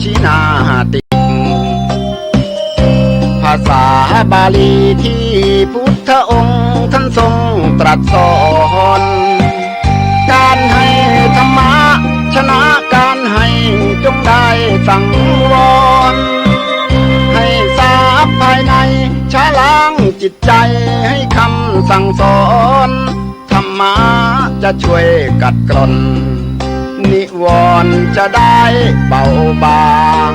ชินาติภาษาบาลีที่พุทธองค์ท่านทรงตรัสสอนการให้ธรรมะชนะการให้จงได้สังวรให้ทราบภายในชะล้างจิตใจให้คำสั่งสอนธรรมะจะช่วยกัดกร่อนนิวรณ์จะได้เบาบาง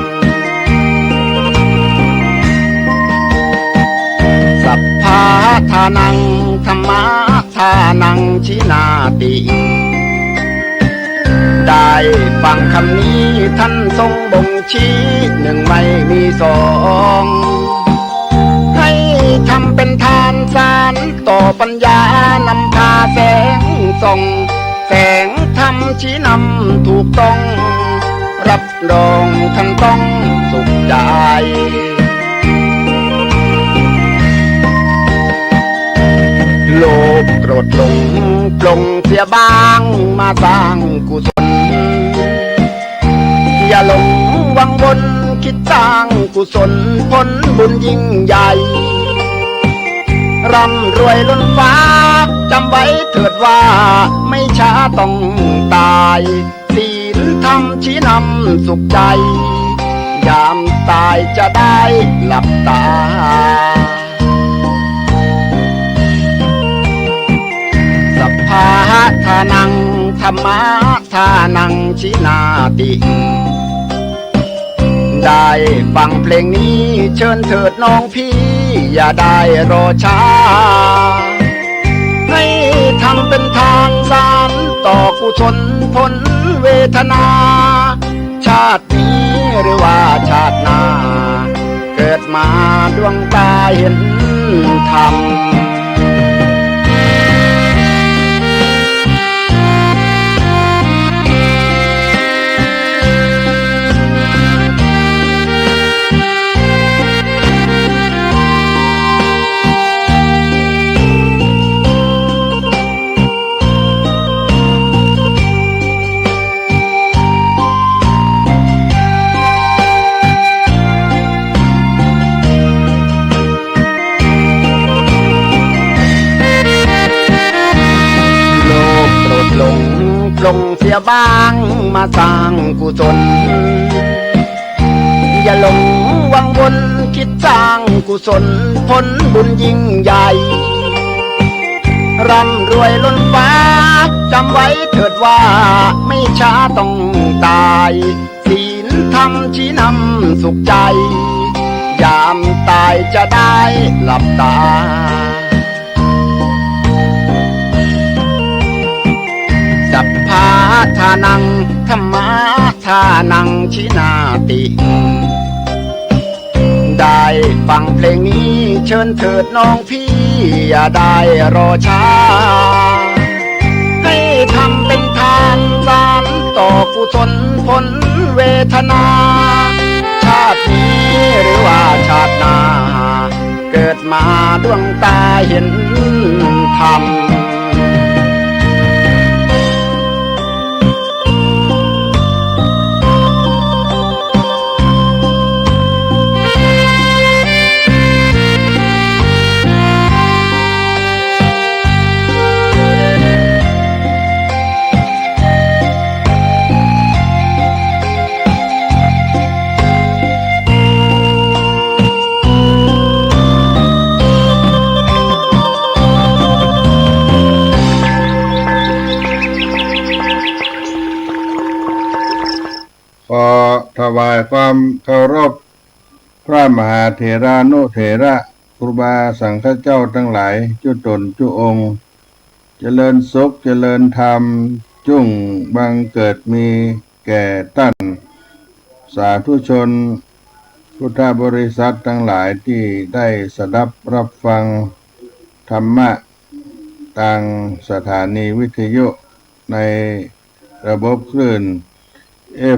สัพพะทานังธรรมะทานังชินาติได้ฟังคำนี้ท่านทรงบ่งชี้หนึ่งไม่มีสองให้ทำเป็นทานสารต่อปัญญานำพาแสงส่องแสงธรรมชี้นำถูกต้องรับรองท่านต้องสุขใจโลภโกรธหลงปลงเสียบ้างมาสร้างกุศลอย่าหลงวังวนคิดสร้างกุศลผลบุญยิ่งใหญ่ร่ำรวยล้นฟ้าจำไว้เถิดว่าไม่ช้าต้องตายศีลธรรมชี้นำสุขใจยามตายจะได้หลับตาสัพพะทานังธรรมะทานังชินาติได้ฟังเพลงนี้เชิญเถิดน้องพี่อย่าได้รอช้าให้ทำเป็นทางสารต่อกุศลผลเวทนาชาตินี้หรือว่าชาติหน้าเกิดมาดวงตาเห็นธรรมปลงเสียบ้างมาสร้างกุศลอย่าหลงวังวนคิดสร้างกุศลผลบุญยิ่งใหญ่ร่ำรวยล้นฟ้าจำไว้เถิดว่าไม่ช้าต้องตายศีลธรรมชี้นำสุขใจยามตายจะได้หลับตาสัพพะทานังธรรมะทานังชินาติได้ฟังเพลงนี้เชิญเถิดน้องพี่อย่าได้รอช้าให้ทำเป็นทานสารต่อกุศลผลเวทนาชาตินี้หรือว่าชาติหน้าเกิดมาดวงตาเห็นธรรมขอถวายความเคารพพระมหาเถรานุเถระครูบาสังฆเจ้าทั้งหลายจุตนจุองค์เจริญสุขเจริญธรรมจุ่งบังเกิดมีแก่ท่านสาธุชนพุทธบริษัททั้งหลายที่ได้สดับรับฟังธรรมะทางสถานีวิทยุในระบบคลื่น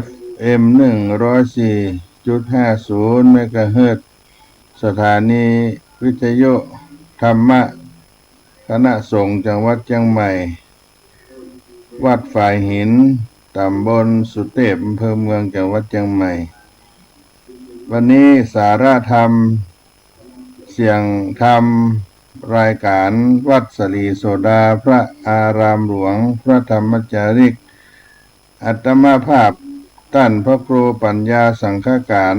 FM 104.50 เมกะเฮิรตซ์สถานีวิทยุธรรมะคณะสงฆ์จังหวัดเชียงใหม่วัดฝ่ายหินตำบลสุเทพอำเภอเมืองจังหวัดเชียงใหม่ วันนี้สาระธรรมเสียงธรรมรายการวัดสลีโสดาพระอารามหลวงพระธรรมจาริกอัตมาภาพท่านพระครูปัญญาสังฆการ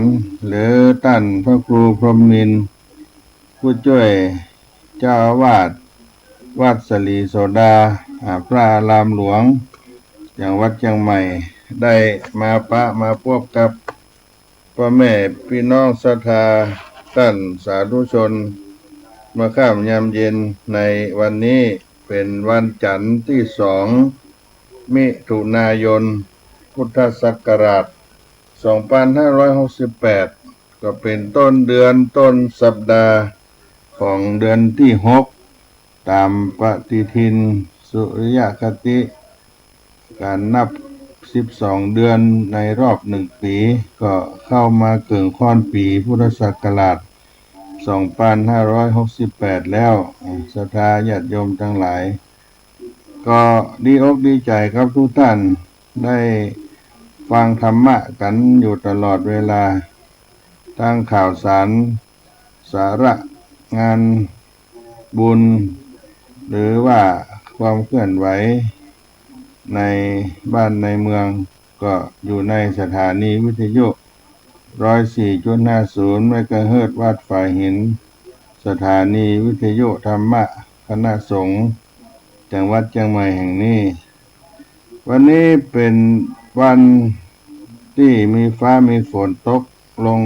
หรือท่านพระครูพรหมินทร์ผู้ช่วยเจ้าอาวาสวัดสลีโสดาพระอารามหลวงอย่างวัดเชียงใหม่ได้มาพบกับพ่อแม่พี่น้องศรัทธาท่านสาธุชนเมื่อค่ำยามเย็นในวันนี้เป็นวันจันทร์ที่ 2 มิถุนายนพุทธศักราช 2568 ก็เป็นต้นเดือนต้นสัปดาห์ของเดือนที่ 6 ตามปฏิทินสุริยคติการนับ12 เดือนในรอบ1 ปีก็เข้ามาเกิ่งค่อนปีพุทธศักราช 2568 แล้วศรัทธาญาติโยมทั้งหลายก็ดีอกดีใจครับทุกท่านได้ฟังธรรมะกันอยู่ตลอดเวลาทั้งข่าวสารสาระงานบุญหรือว่าความเคลื่อนไหวในบ้านในเมืองก็อยู่ในสถานีวิทยุ 104.50 เมกะเฮิรตซ์วัดฝ่ายหินสถานีวิทยุธรรมะคณะสงฆ์จังหวัดเชียงใหม่แห่งนี้วันนี้เป็นวันที่มีฟ้ามีฝนตกลง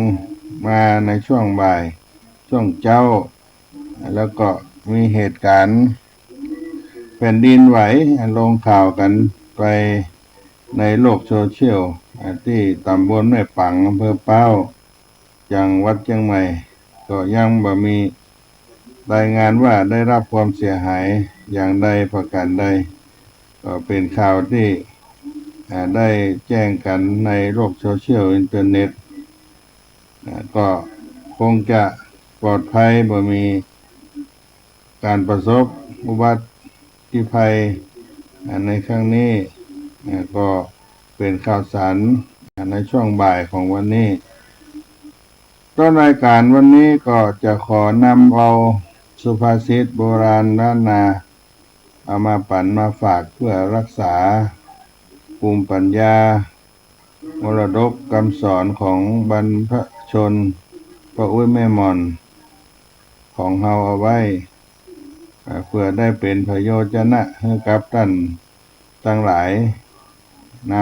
มาในช่วงบ่ายช่วงเช้าแล้วก็มีเหตุการณ์แผ่นดินไหวลงข่าวกันไปในโลกโซเชียลที่ตำบลแม่ปังอำเภอเป้าจังหวัดเชียงใหม่ก็ยังบ่มีรายงานว่าได้รับความเสียหายอย่างใดประการใดก็เป็นข่าวที่ได้แจ้งกันในโลกโซเชียลอินเทอร์เน็ตก็คงจะปลอดภัยบ่มีการประสบอุบัติภัยในครั้งนี้ก็เป็นข่าวสารในช่วงบ่ายของวันนี้ต้นรายการวันนี้ก็จะขอนำเอาสุภาษิตโบราณล้านนาเอามาปั่นมาฝากเพื่อรักษาภูมิปัญญามรดกคำสอนของบรรพชนพระอุ้ยแม่หม่อนของเฮาเอาไว้เพื่อได้เป็นประโยชน์ให้กับท่านทั้งหลายน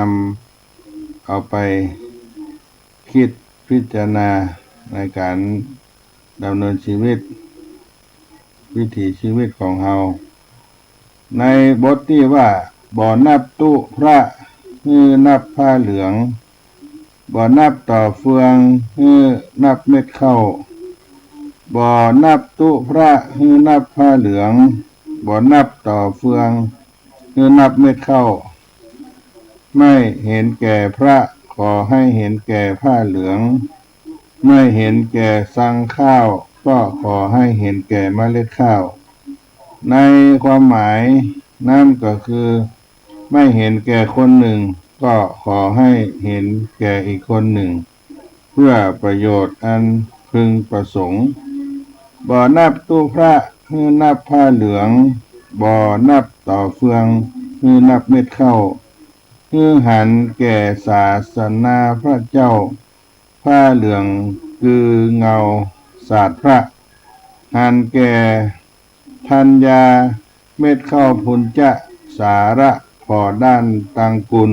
ำเอาไปคิดพิจารณาในการดำเนินชีวิตวิถีชีวิตของเฮาในบทที่ว่าบ่อนับตู้พระนับผ้าเหลืองบ่อนับต่อเฟืองนับเม็ดข้าวบ่อนับตู้พระนับผ้าเหลืองบ่อนับต่อเฟืองนับเม็ดข้าวไม่เห็นแก่พระขอให้เห็นแก่ผ้าเหลืองไม่เห็นแก่สั่งข้าวก็ขอให้เห็นแก่เมล็ดข้าวในความหมายนั่นก็คือไม่เห็นแก่คนหนึ่งก็ขอให้เห็นแก่อีกคนหนึ่งเพื่อประโยชน์อันพึงประสงค์บ่อนับตู้พระนับผ้าเหลืองบ่อนับต่อเฟืองนับเม็ดข้าวหันแก่ศาสนาพระเจ้าผ้าเหลืองคือเงาศาสตร์พระหันแก่ธัญญาเม็ดข้าวพุนจะสาระพอด้านตังกุล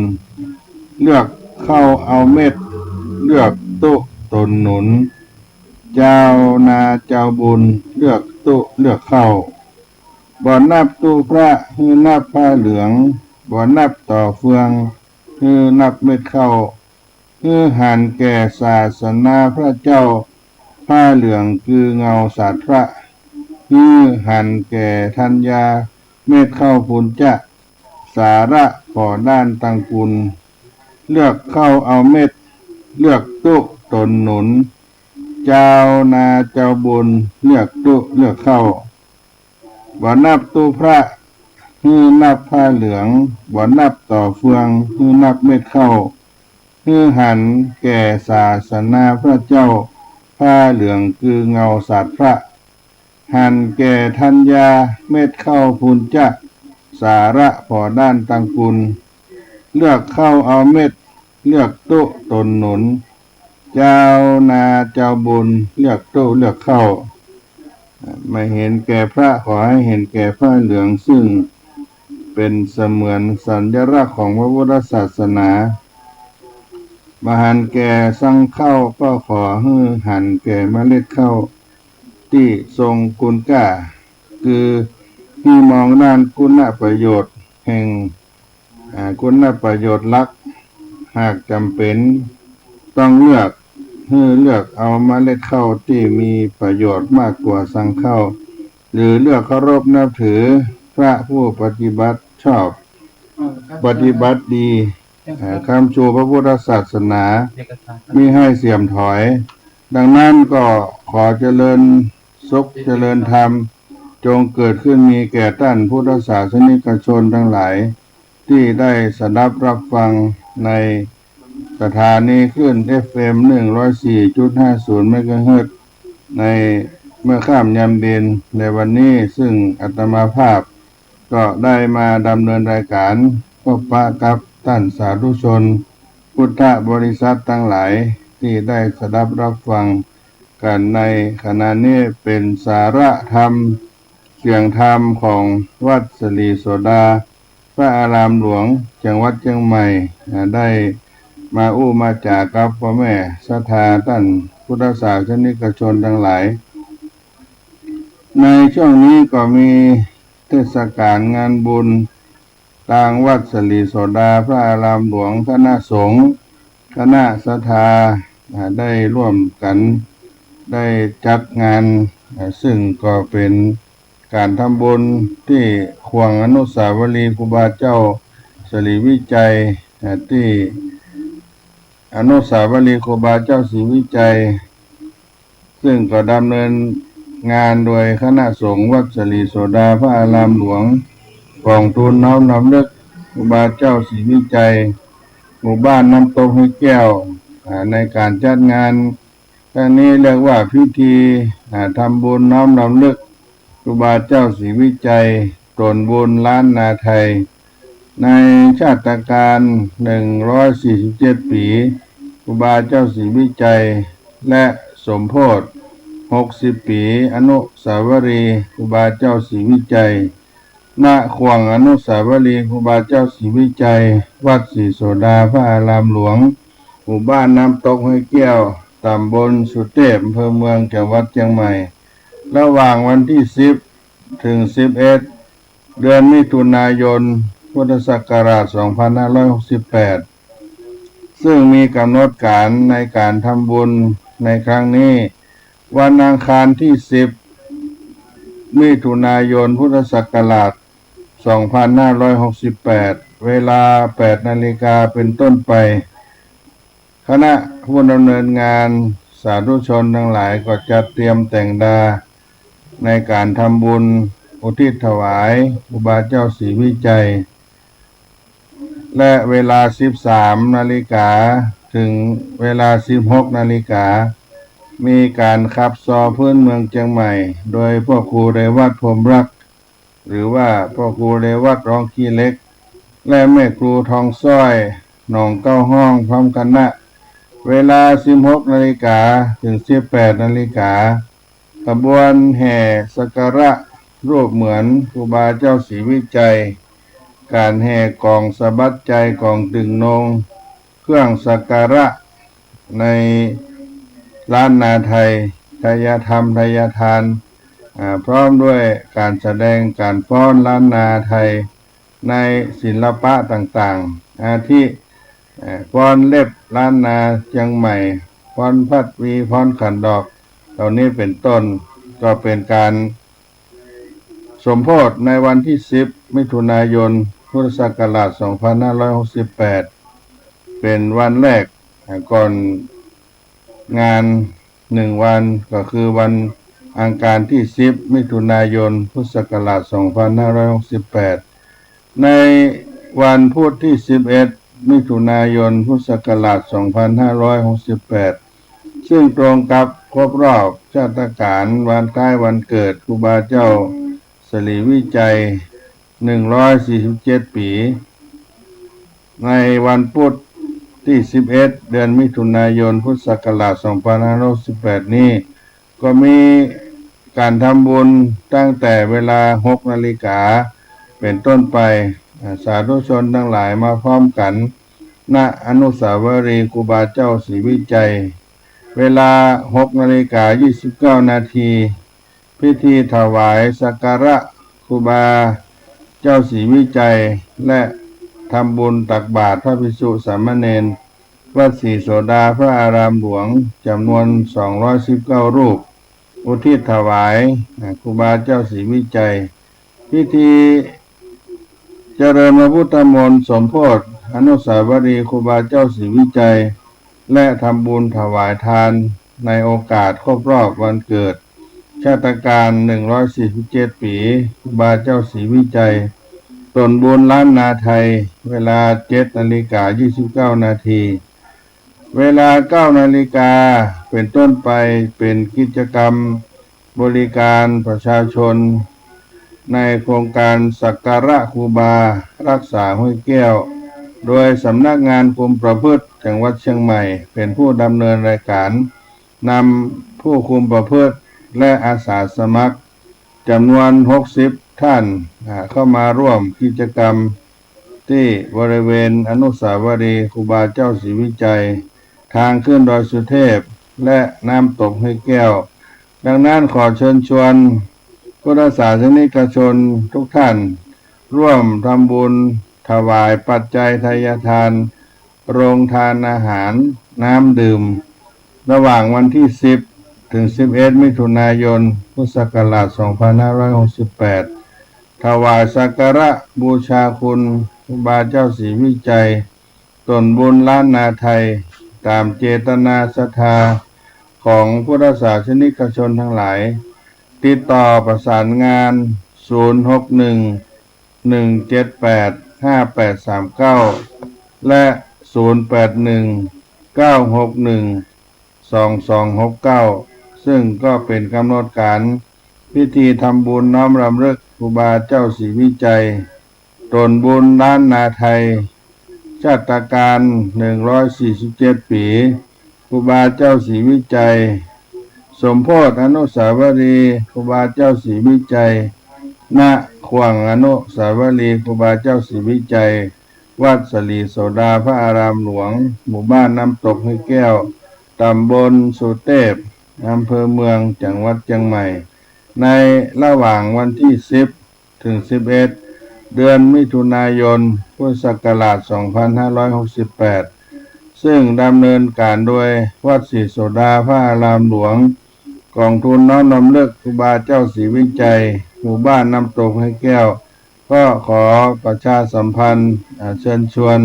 เลือกเข้าเอาเม็ดเลือกตุตนหนุนเจ้านาเจ้าบุญเลือกตุเลือกเข้าบ่อนับตู้พระนับผ้าเหลืองบ่อนับต่อเฟืองนับเม็ดข้าวหันแก่ศาสนาพระเจ้าผ้าเหลืองคือเงาศาสตร์พระหันแก่ธัญญาเม็ดข้าวพุนจะสาระพอด้านตังกุลเลือกเข้าเอาเม็ดเลือกตุตนหนุนเจ้านาเจ้าบุญเลือกตุเลือกเข้าบ่นับตู้พระนับผ้าเหลืองบ่นับต่อเฟืองนับเม็ดข้าว หันแก่ศาสนาพระเจ้าผ้าเหลืองคือเงาศาสตร์พระหันแก่ธัญญาเม็ดเข้าพุนจะสาระพอด้านตังกุลเลือกเข้าเอาเม็ดเลือกโต๊ะตนหนุนเจ้านาเจ้าบุญเลือกโต๊ะเลือกเข้าไม่เห็นแก่พระขอให้เห็นแก่ผ้าเหลืองซึ่งเป็นเสมือนสัญลักษณ์ของพระพุทธศาสนามหันแก่สังเข้าก็ขอให้หันแก่เมล็ดเข้าที่ทรงคุณค่าคือที่มองด้านคุณประโยชน์แห่งคุณประโยชน์ลักหากจำเป็นต้องเลือกเอาเมล็ดข้าวที่มีประโยชน์มากกว่าสังข้าวหรือเลือกเคารพนับถือพระผู้ปฏิบัติชอบปฏิบัติดีคำชูพระพุทธศาสนามิให้เสื่อมถอยดังนั้นก็ขอเจริญสุขเจริญธรรมจงเกิดขึ้นมีแก่ท่านพุทธศาสนิกชนทั้งหลายที่ได้สดับรับฟังในสถานีขึ้น FM 104.50 เมกะเฮิรตซ์ในเมื่อค่ำยามเย็นในวันนี้ซึ่งอาตมาภาพก็ได้มาดำเนินรายการพบปะกับท่านสาธุชนพุทธบริษัททั้งหลายที่ได้สดับรับฟังกันในขณะนี้เป็นสาระธรรมเสียงธรรมของวัดสลีโสดาพระอารามหลวงจังหวัดเชียงใหม่ได้มามาจากกับพ่อแม่ศรัทธาท่านพุทธศาสนิกชนทั้งหลายในช่วงนี้ก็มีเทศกาลงานบุญทางวัดสลีโสดาพระอารามหลวงคณะสงฆ์คณะศรัทธาได้ร่วมกันได้จัดงานซึ่งก็เป็นการทำบุญที่ควงอนุสาวรีย์ครูบาเจ้าศรีวิจัยที่อนุสาวรีย์ครูบาเจ้าศรีวิจัยซึ่งก็ดำเนินงานโดยคณะสงฆ์วัดสลีโสดาพระอารามหลวงกองทุนน้อมรำลึกครูบาเจ้าศรีวิจัยหมู่บ้านน้ำตกห้วยแก้วในการจัดงานครั้งนี้เรียกว่าพิธีทำบุญน้อมรำลึกครูบาเจ้าศรีวิจัยตนบุญล้านนาไทยในชาติการ147 ปีครูบาเจ้าศรีวิจัยและสมโภช60 ปีอนุสาวรีย์ครูบาเจ้าศรีวิจัยณขวงอนุสาวรีย์ครูบาเจ้าศรีวิจัยวัดศรีโสดาพระอารามหลวงหมู่บ้านน้ำตกห้วยแก้วตำบลสุเทพอำเภอเมืองจังหวัดเชียงใหม่ระหว่างวันที่10 ถึง 11 เดือนมิถุนายนพุทธศักราช 2568 ซึ่งมีกำหนดการในการทำบุญในครั้งนี้วันอังคารที่10 มิถุนายนพุทธศักราช 2568 เวลา 8 นาฬิกาเป็นต้นไปคณะผู้ดำเนินงานสาธุชนทั้งหลายก็จัดเตรียมแต่งดาในการทำบุญอุทิศถวายครูบาเจ้าศรีวิจัยและเวลา 13 นาฬิกาถึงเวลา 16 นาฬิกามีการขับซอพื้นเมืองเชียงใหม่โดยพ่อครูเรวัตพรหมรักหรือว่าพ่อครูเรวัตร้องขี้เล็กและแม่ครูทองซ้อยหนองเก้าห้องพร้อมคณะเวลา 16 นาฬิกาถึง 18 นาฬิกาขบวนแห่สักการะรูปเหมือนครูบาเจ้าศรีวิจัยการแห่กองสะบัดใจกองตึงนงเครื่องสักการะในล้านนาไทยทายธรรมทายทานพร้อมด้วยการแสดงการฟ้อนล้านนาไทยในศิลปะต่างๆอาทิฟ้อนเล็บล้านนาเชียงใหม่ฟ้อนพัดวีฟ้อนขันดอกเหล่านี้เป็นต้นก็เป็นการสมโภชในวันที่10 มิถุนายนพุทธศักราช 2568 เป็นวันแรกก่อนงาน1 วันก็คือวันอังคารที่10 มิถุนายนพุทธศักราช 2568 ในวันพุธที่11 มิถุนายนพุทธศักราช 2568 ซึ่งตรงกับครบรอบชาตการวันคล้ายวันเกิดครูบาเจ้าสลีวิจัย 147 ปี ในวันพุธที่ 11 เดือนมิถุนายน พุทธศักราช 2568 นี้ก็มีการทำบุญตั้งแต่เวลา 6 นาฬิกาเป็นต้นไปสาธุชนทั้งหลายมาพร้อมกันณอนุสาวรีย์ครูบาเจ้าศรีวิจัยเวลา 6 นาฬิกา 29 นาทีพิธีถวายสักการะครูบาเจ้าศรีวิจัยและทำบุญตักบาตรพระภิกษุสามเณรวัดศรีโสดาพระอารามหลวงจำนวน 219 รูปอุทิศถวายครูบาเจ้าศรีวิจัยพิธีเจริญพระพุทธมนต์สมโภชอนุสาวรีย์ครูบาเจ้าศรีวิจัยและทำบุญถวายทานในโอกาสครบรอบวันเกิดชาตการ 147 ปีครูบาเจ้าศรีวิจัยตนบุญล้านนาไทยเวลา 7 นาฬิกา 29 นาทีเวลา 9 นาฬิกาเป็นต้นไปเป็นกิจกรรมบริการประชาชนในโครงการสักการะครูบารักษาห้วยแก้วโดยสำนักงานคุมประพฤติจังหวัดเชียงใหม่เป็นผู้ดำเนินรายการนำผู้คุมประพฤติและอาสาสมัครจำนวน 60 ท่านเข้ามาร่วมกิจกรรมที่บริเวณอนุสาวรีย์ครูบาเจ้าศรีวิจัยทางขึ้นดอยสุเทพและน้ำตกห้วยแก้วดังนั้นขอเชิญชวนพุทธศาสนิกชนทุกท่านร่วมทำบุญถวายปัจจัยทายทานโรงทานอาหารน้ำดื่มระหว่างวันที่ 10 ถึง 11 มิถุนายน พุทธศักราช 2568 ถวายสักการะบูชาคุณครูบาเจ้าศรีวิจัยตนบุญล้านนาไทยตามเจตนาศรัทธาของพุทธศาสนิกชนทั้งหลายติดต่อประสานงาน 061 178 5839 และ 081 961 2269 ซึ่งก็เป็นกำหนดการพิธีทำบุญน้อมรำลึกครูบาเจ้าศรีวิจัยตนบุญล้านนาไทยชาตการ 147 ปีครูบาเจ้าศรีวิจัยสมโภชอนุสาวรีย์ครูบาเจ้าศรีวิจัยณขวางอนุสาวรีย์ครูบาเจ้าศรีวิจัยวัดศรีโสดาพระอารามหลวงหมู่บ้านน้ำตกห้วยแก้วตำบลสุเทพอำเภอเมืองจังหวัดเชียงใหม่ในระหว่างวันที่ 10 ถึง 11 เดือนมิถุนายน พุทธศักราช 2568 ซึ่งดำเนินการโดยวัดศรีโสดาพระอารามหลวงกองทุนน้อมรำลึกครูบาเจ้าศรีวิจัยหมู่บ้านน้ำตกห้วยแก้วก็ขอประชาสัมพันธ์เชิญชวน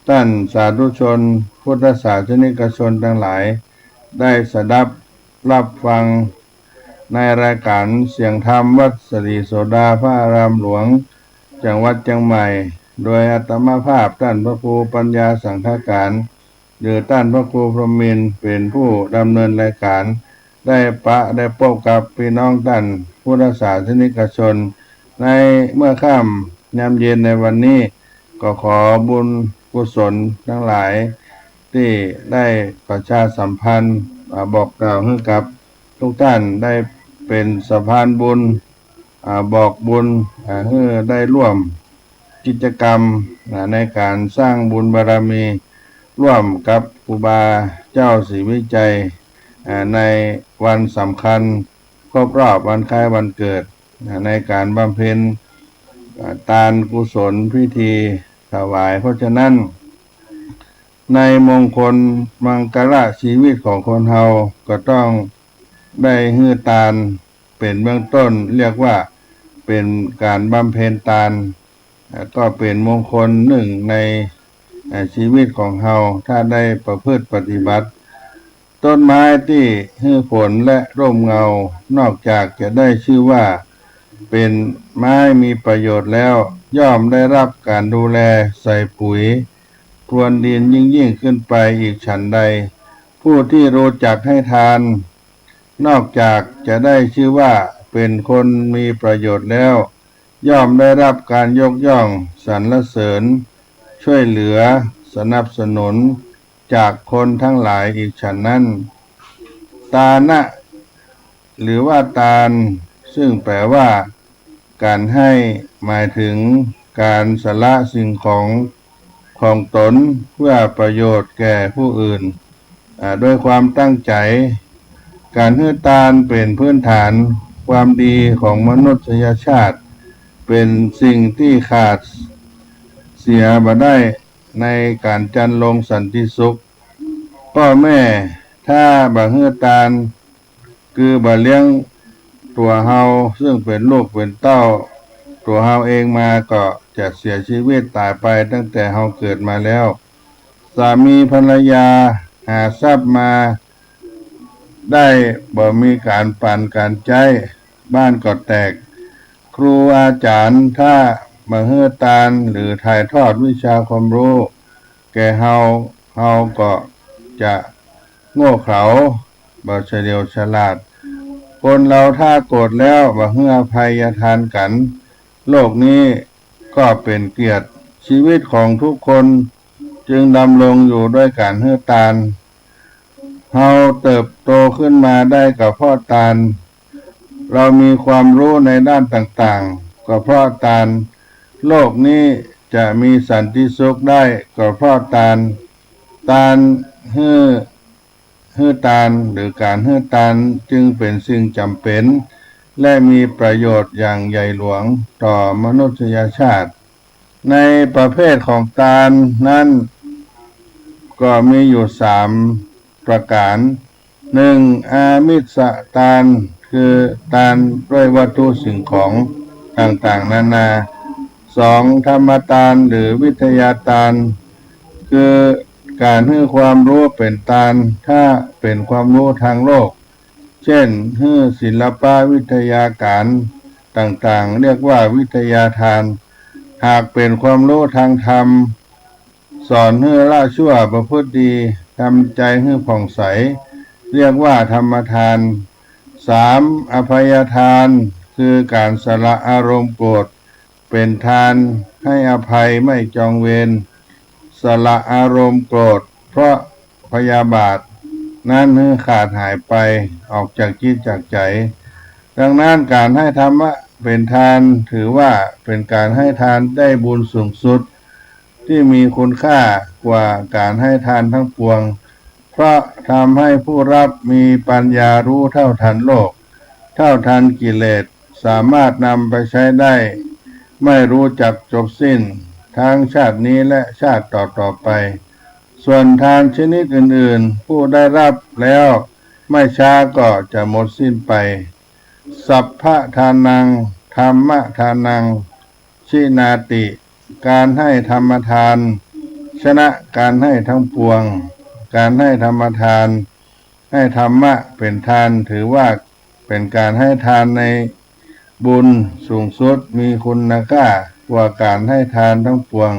ท่านสาธุชนพุทธศาสนิกชนทั้งหลายได้สดับรับฟังในรายการเสียงธรรมวัดศรีโสดาพระอารามหลวงจังหวัดเชียงใหม่โดยอาตมาภาพท่านพระครูปัญญาสังฆการหรือท่านพระครูพรหมินทร์เป็นผู้ดำเนินรายการได้พบกับพี่น้องท่านพุทธศาสนิกชนในเมื่อค่ำยามเย็นในวันนี้ก็ขอบุญกุศลทั้งหลายที่ได้ประชาสัมพันธ์บอกกล่าวให้กับทุกท่านได้เป็นสะพานบุญบอกบุญให้ได้ร่วมกิจกรรมในการสร้างบุญบารมีร่วมกับครูบาเจ้าศรีวิจัยในวันสำคัญครบรอบวันคล้ายวันเกิดในการบำเพ็ญทานกุศลพิธีถวายเพราะฉะนั้นในมงคลมังกรชีวิตของคนเฮาก็ต้องได้ฮื้อทานเป็นเบื้องต้นเรียกว่าเป็นการบำเพ็ญทานก็เป็นมงคลหนึ่งในชีวิตของเฮาถ้าได้ประพฤติปฏิบัติต้นไม้ที่ให้ผลและร่มเงานอกจากจะได้ชื่อว่าเป็นไม้มีประโยชน์แล้วย่อมได้รับการดูแลใส่ปุ๋ย พรวนดินยิ่งขึ้นไปอีกฉันใดผู้ที่รู้จักให้ทานนอกจากจะได้ชื่อว่าเป็นคนมีประโยชน์แล้วย่อมได้รับการยกย่องสรรเสริญช่วยเหลือสนับสนุนจากคนทั้งหลายอีกฉันนั้นตานะหรือว่าตาลซึ่งแปลว่าการให้หมายถึงการสละสิ่งของตนเพื่อประโยชน์แก่ผู้อื่นด้วยความตั้งใจการให้ทานเป็นพื้นฐานความดีของมนุษยชาติเป็นสิ่งที่ขาดเสียบ่ได้ในการจันลงสันติสุขพ่อแม่ถ้าบ่ให้ทานคือบ่เลี้ยงตัวเฮาซึ่งเป็นลูกเป็นเต้าตัวเฮาเองมาก็จะเสียชีวิตตายไปตั้งแต่เฮาเกิดมาแล้วสามีภรรยาหาทรัพย์มาได้บ่มีการปันการใจบ้านก็แตกครูอาจารย์ถ้ามาเฮือตานหรือถ่ายทอดวิชาความรู้แก่เฮาก็จะโง่เขลาบ่เฉลียวฉลาดคนเราถ้าโกรธแล้วบ่เฮืออภัยทานกันโลกนี้ก็เป็นเกียรติชีวิตของทุกคนจึงดำรงอยู่ด้วยการเฮือตานเฮาเติบโตขึ้นมาได้กับพ่อตาลเรามีความรู้ในด้านต่างๆก็เพราะตาลโลกนี้จะมีสันติสุขได้ก็เพราะตาลฮือตาลหรือการฮือตาลจึงเป็นสิ่งจำเป็นและมีประโยชน์อย่างใหญ่หลวงต่อมนุษยชาติในประเภทของตาลนั้นก็มีอยู่3ประการ1อามิสทานคือทานด้วยวัตถุสิ่งของต่างๆนานา2ธรรมทานหรือวิทยาทานคือการให้ความรู้เป็นทานถ้าเป็นความรู้ทางโลกเช่นให้ศิลปะวิทยาการต่างๆเรียกว่าวิทยาทานหากเป็นความรู้ทางธรรมสอนให้ละชั่วประพฤติดีทำใจให้ผ่องใสเรียกว่าธรรมทาน3อภัยทานคือการสละอารมณ์โกรธเป็นทานให้อภัยไม่จองเวรสละอารมณ์โกรธเพราะพยาบาทนั้นให้ขาดหายไปออกจากจิตจากใจดังนั้นการให้ธรรมะเป็นทานถือว่าเป็นการให้ทานได้บุญสูงสุดที่มีคุณค่ากว่าการให้ทานทั้งปวงเพราะทำให้ผู้รับมีปัญญารู้เท่าทันโลกเท่าทันกิเลสสามารถนำไปใช้ได้ไม่รู้จักจบสิ้นทั้งชาตินี้และชาติต่อไปส่วนทานชนิดอื่นๆผู้ได้รับแล้วไม่ช้าก็จะหมดสิ้นไปสัพพะทานังธรรมทานังชินาติการให้ธรรมทานชนะการให้ทั้งปวงการให้ธรรมทานให้ธรรมะเป็นทานถือว่าเป็นการให้ทานในบุญสูงสุดมีคุณค่ากว่าการให้ทานทั้งปวง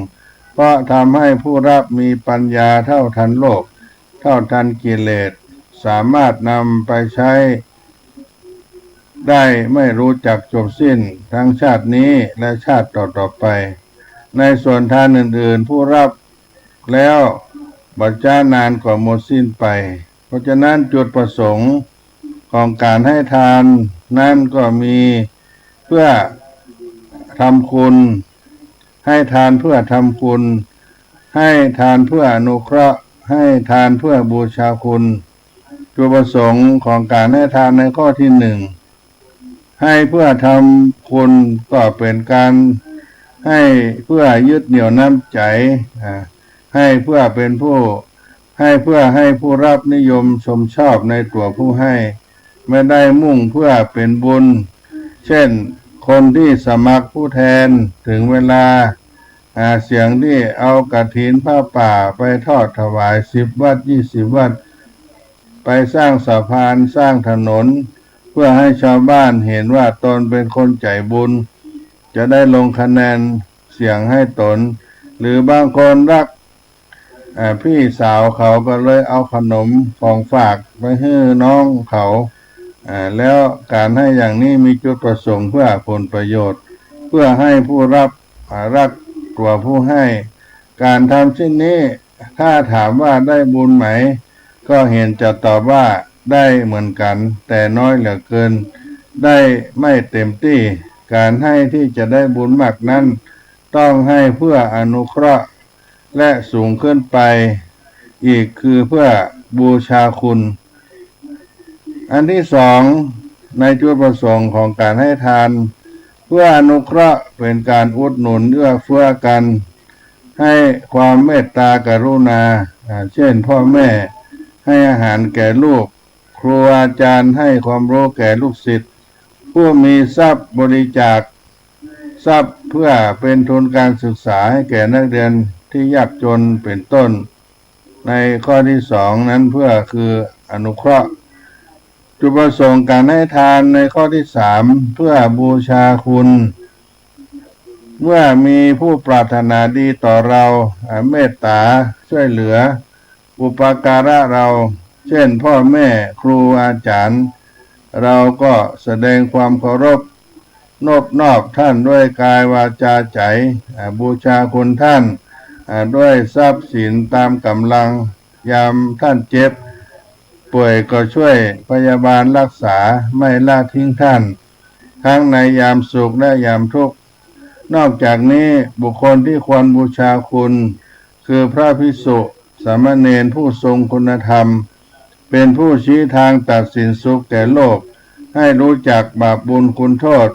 เพราะทำให้ผู้รับมีปัญญาเท่าทันโลกเท่าทันกิเลสสามารถนำไปใช้ได้ไม่รู้จักจบสิ้นทั้งชาตินี้และชาติต่อไปในส่วนทานอื่นๆผู้รับแล้วบัดช้านานก็หมดสิ้นไปเพราะฉะนั้นจุดประสงค์ของการให้ทานนั้นก็มีเพื่อทำคุณให้ทานเพื่อทำคุณให้ทานเพื่ออนุเคราะห์ให้ทานเพื่อบูชาคุณจุดประสงค์ของการให้ทานในข้อที่ให้เพื่อทำคุณก็เป็นการให้เพื่อยึดเหนี่ยวน้ำใจให้เพื่อเป็นผู้ให้เพื่อให้ผู้รับนิยมชมชอบในตัวผู้ให้ไม่ได้มุ่งเพื่อเป็นบุญเช่นคนที่สมัครผู้แทนถึงเวลาเสียงที่เอากฐินผ้าป่าไปทอดถวาย10 วัด20 วัดไปสร้างสะพานสร้างถนนเพื่อให้ชาวบ้านเห็นว่าตนเป็นคนใจบุญจะได้ลงคะแนนเสียงให้ตนหรือบางคนรัก พี่สาวเขาก็เลยเอาขนมของฝากไปให้น้องเขาแล้วการให้อย่างนี้มีจุดประสงค์เพื่อผลประโยชน์เพื่อให้ผู้รับรักตัวผู้ให้การทำเช่นนี้ถ้าถามว่าได้บุญไหมก็เห็นจะตอบว่าได้เหมือนกันแต่น้อยเหลือเกินได้ไม่เต็มที่การให้ที่จะได้บุญมากนั้นต้องให้เพื่ออนุเคราะห์และสูงขึ้นไปอีกคือเพื่อบูชาคุณอันที่สองในจุดประสงค์ของการให้ทานเพื่ออนุเคราะห์เป็นการอุดหนุนเอื้อเฟื้อกันให้ความเมตตากรุณาเช่นพ่อแม่ให้อาหารแก่ลูกครูอาจารย์ให้ความรู้แก่ลูกศิษย์ผู้มีทรัพย์บริจาคทรัพย์เพื่อเป็นทุนการศึกษาให้แก่นักเรียนที่ยากจนเป็นต้นในข้อที่สองนั้นเพื่อคืออนุเคราะห์จุดประสงค์การให้ทานในข้อที่สามเพื่อบูชาคุณเมื่อมีผู้ปรารถนาดีต่อเราเมตตาช่วยเหลืออุปการะเราเช่นพ่อแม่ครูอาจารย์เราก็แสดงความเคารพนอบน้อมท่านด้วยกายวาจาใจบูชาคุณท่านด้วยทรัพย์สินตามกำลังยามท่านเจ็บป่วยก็ช่วยพยาบาลรักษาไม่ละทิ้งท่านทั้งในยามสุขและยามทุกข์นอกจากนี้บุคคลที่ควรบูชาคุณคือพระภิกษุสามเณรผู้ทรงคุณธรรมเป็นผู้ชี้ทางตัดสินสุขแก่โลกให้รู้จักบาปบุญคุณโทษ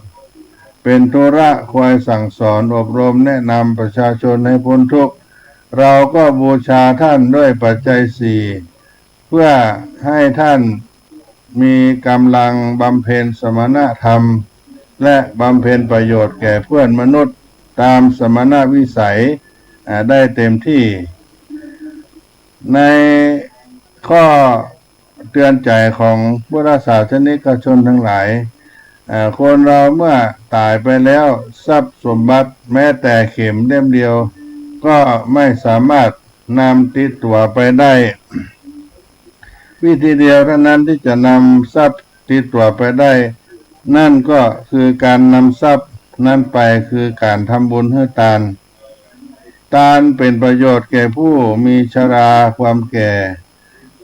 เป็นธุระคอยสั่งสอนอบรมแนะนำประชาชนให้พ้นทุกข์เราก็บูชาท่านด้วยปัจจัยสี่เพื่อให้ท่านมีกำลังบำเพ็ญสมณธรรมและบำเพ็ญประโยชน์แก่เพื่อนมนุษย์ตามสมณวิสัยได้เต็มที่ในข้อเตือนใจของพุทธศาสนิกชนทั้งหลายคนเราเมื่อตายไปแล้วทรัพย์สมบัติแม้แต่เข็มเล่มเดียวก็ไม่สามารถนำติดตัวไปได้วิธีเดียวเท่านั้นที่จะนำทรัพย์ติดตัวไปได้นั่นก็คือการนำทรัพย์นั้นไปคือการทำบุญให้ทานเป็นประโยชน์แก่ผู้มีชราความแก่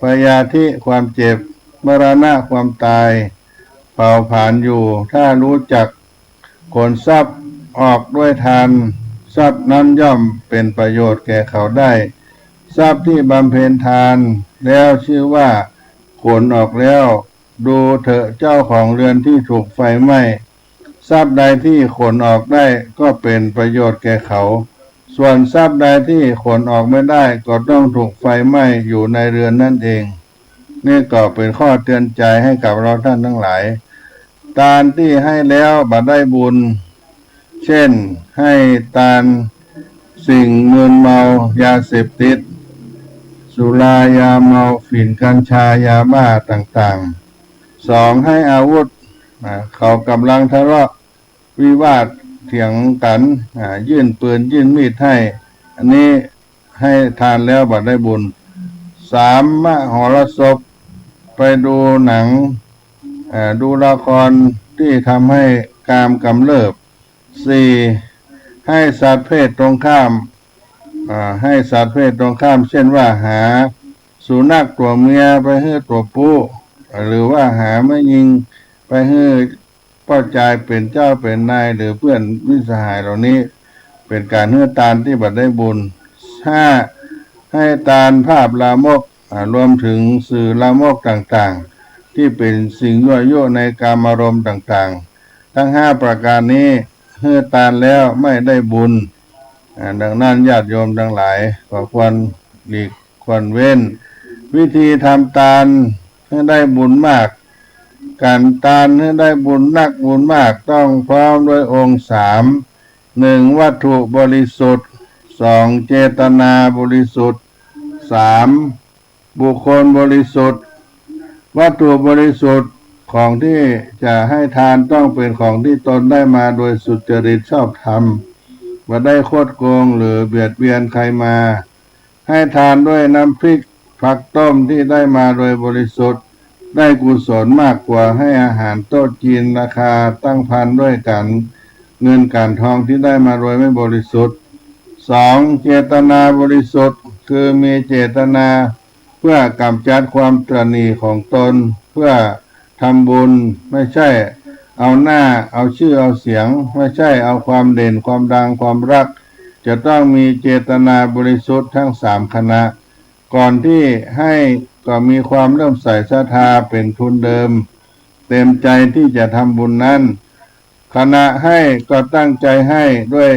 พยาธิความเจ็บมรณะความตายเผาผลาญอยู่ถ้ารู้จักขนทรัพย์ออกด้วยทานทรัพย์นั้นย่อมเป็นประโยชน์แก่เขาได้ทรัพย์ที่บำเพ็ญทานแล้วชื่อว่าขนออกแล้วดูเถอะเจ้าของเรือนที่ถูกไฟไหม้ทรัพย์ใดที่ขนออกได้ก็เป็นประโยชน์แก่เขาส่วนทรัพย์ใดที่ขนออกไม่ได้ก็ต้องถูกไฟไหม้อยู่ในเรือนนั่นเองนี่ก็เป็นข้อเตือนใจให้กับเราท่านทั้งหลายทานที่ให้แล้วบัดได้บุญเช่นให้ทานสิ่งมึนเมายาเสพติดสุรายาเมาฝิ่นกัญชายาบ้าต่างๆสองให้อาวุธเขากำลังทะเลาะวิวาทเถียงกันยื่นปืนยื่นมีดให้อันนี้ให้ทานแล้วบัดได้บุญสามมหรสพไปดูหนังดูละครที่ทำให้กามกำเริบสี่ให้สัตว์เพศตรงข้ามให้สัตว์เพศตรงข้ามเช่นว่าหาสุนัขตัวเมียไปให้ตัวผู้หรือว่าหาไม่ยิงไปให้พ่อใจเป็นเจ้าเป็นนายหรือเพื่อนมิตรสหายเหล่านี้เป็นการให้ทานที่บัดได้บุญห้าให้ทานภาพลามกรวมถึงสื่อลามกต่างๆที่เป็นสิ่งยั่วยุในกามารมณ์ต่างๆทั้งห้าประการนี้ให้ทานแล้วไม่ได้บุญดังนั้นญาติโยมทั้งหลายก็ควรหลีกควรเว้นวิธีทำทานให้ได้บุญมากการทานให้ได้บุญนักบุญมากต้องพร้อมด้วยองค์สามหนึ่งวัตถุบริสุทธิ์สองเจตนาบริสุทธิ์สามบุคคลบริสุทธิ์วัตถุบริสุทธิ์ของที่จะให้ทานต้องเป็นของที่ตนได้มาโดยสุจริตชอบธรรมว่าได้โคดโกงหรือเบียดเบียนใครมา ให้ทานด้วยน้ำพริกผักต้มที่ได้มาโดยบริสุทธิ์ได้กุศลมากกว่าให้อาหารโต๊ะจีนราคาตั้งพันด้วยกันเงินการทองที่ได้มาโดยไม่บริสุทธิ์สองเจตนาบริสุทธิ์คือมีเจตนาเพื่อกำจัดความตระหนี่ของตนเพื่อทำบุญไม่ใช่เอาหน้าเอาชื่อเอาเสียงไม่ใช่เอาความเด่นความดังความรักจะต้องมีเจตนาบริสุทธิ์ทั้งสามคณะก่อนที่ให้ก็มีความเริ่อมใส่ศรัทธาเป็นทุนเดิมเต็มใจที่จะทำบุญนั้นขณะให้ก็ตั้งใจให้ด้วย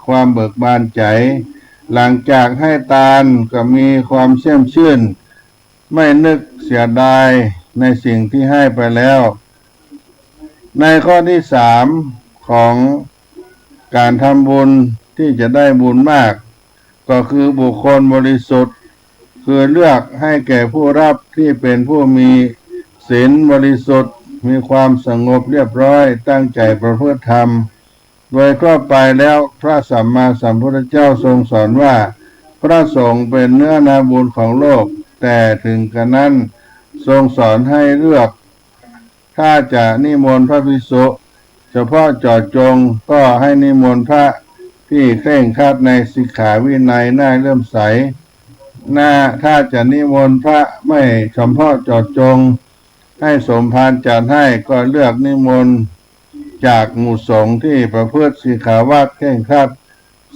ความเบิกบานใจหลังจากให้ทานก็มีความเชื่อมชื่นไม่นึกเสียดายในสิ่งที่ให้ไปแล้วในข้อที่สามของการทำบุญที่จะได้บุญมากก็คือบุคคลบริสุทธิ์คือเลือกให้แก่ผู้รับที่เป็นผู้มีศีลบริสุทธิ์มีความสงบเรียบร้อยตั้งใจประพฤติธรรมโดยทั่วไปแล้วพระสัมมาสัมพุทธเจ้าทรงสอนว่าพระสงฆ์เป็นเนื้อนาบุญของโลกแต่ถึงกระนั้นทรงสอนให้เลือกถ้าจะนิมนต์พระภิกษุเฉพาะเจาะจงก็ให้นิมนต์พระที่เคร่งครัดในสิกขาวินัยน่าเลื่อมใสถ้าจะนิมนต์พระไม่เฉพาะเจาะจงให้สมภารจัดให้ก็เลือกนิมนต์จากหมู่สงฆ์ที่ประพฤติสิกขาวัดเคร่งครัด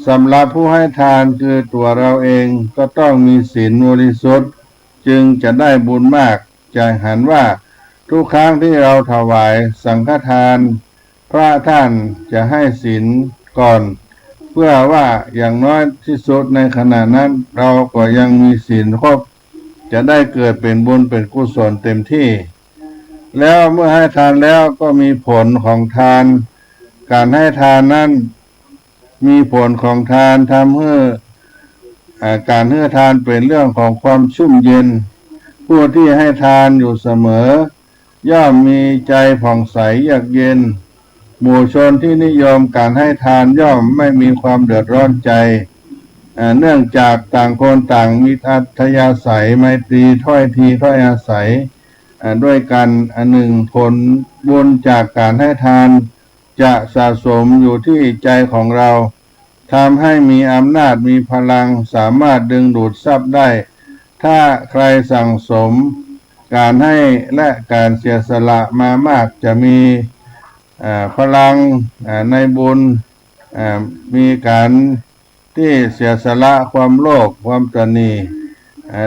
สำหรับผู้ให้ทานคือตัวเราเองก็ต้องมีศีลบริสุทธิ์จึงจะได้บุญมากจะหันว่าทุกครั้งที่เราถวายสังฆทานพระท่านจะให้ศีลก่อนเพื่อว่าอย่างน้อยที่สุดในขณะนั้นเราก็ยังมีศีลครบจะได้เกิดเป็นบุญเป็นกุศลเต็มที่แล้วเมื่อให้ทานแล้วก็มีผลของทานการให้ทานนั้นมีผลของทานทำให้การให้ทานเป็นเรื่องของความชุ่มเย็นผู้ที่ให้ทานอยู่เสมอย่อมมีใจผ่องใสเยือกเย็นหมู่ชนที่นิยมการให้ทานย่อมไม่มีความเดือดร้อนใจเนื่องจากต่างคนต่างมีอัธยาศัยไมตรีถ้อยทีถ้อยอาศัยด้วยกันอันหนึ่งผลบุญจากการให้ทานจะสะสมอยู่ที่ใจของเราทำให้มีอำนาจมีพลังสามารถดึงดูดทรัพย์ได้ถ้าใครสั่งสมการให้และการเสียสละมามากจะมีพลังในบุญมีการที่เสียสละความโลภความตนี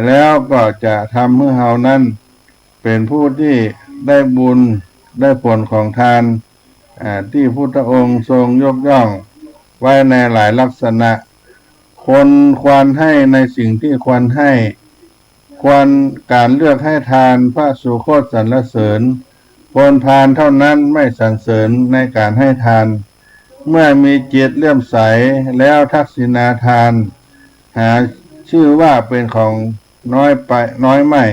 แล้วก็จะทำให้เฮานั้นเป็นผู้ที่ได้บุญได้ผลของทานที่พุทธองค์ทรงยกย่องไว้ในหลายลักษณะคนควรให้ในสิ่งที่ควรให้ควรการเลือกให้ทานพระสุคตสรรเสริญพลพานเท่านั้นไม่สรรเสริญในการให้ทานเมื่อมีจิตเลื่อมใสแล้วทักษิณาทานหาชื่อว่าเป็นของน้อยไปน้อยไม่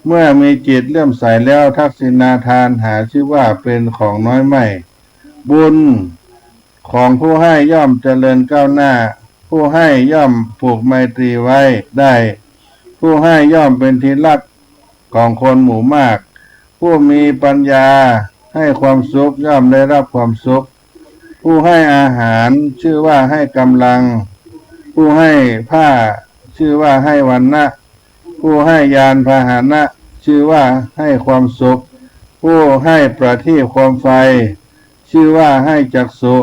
เมื่อมีจิตเลื่อมใสแล้วทักษิณาทานหาชื่อว่าเป็นของน้อยไม่บุญของผู้ให้ย่อมเจริญก้าวหน้าผู้ให้ย่อมผูกไมตรีไว้ได้ผู้ให้ย่อมเป็นที่รักของคนหมู่มากผู้มีปัญญาให้ความสุขย่อมได้รับความสุขผู้ให้อาหารชื่อว่าให้กำลังผู้ให้ผ้าชื่อว่าให้วรรณะผู้ให้ยานพาหนะชื่อว่าให้ความสุขผู้ให้ประทีปโคมไฟชื่อว่าให้จักษุ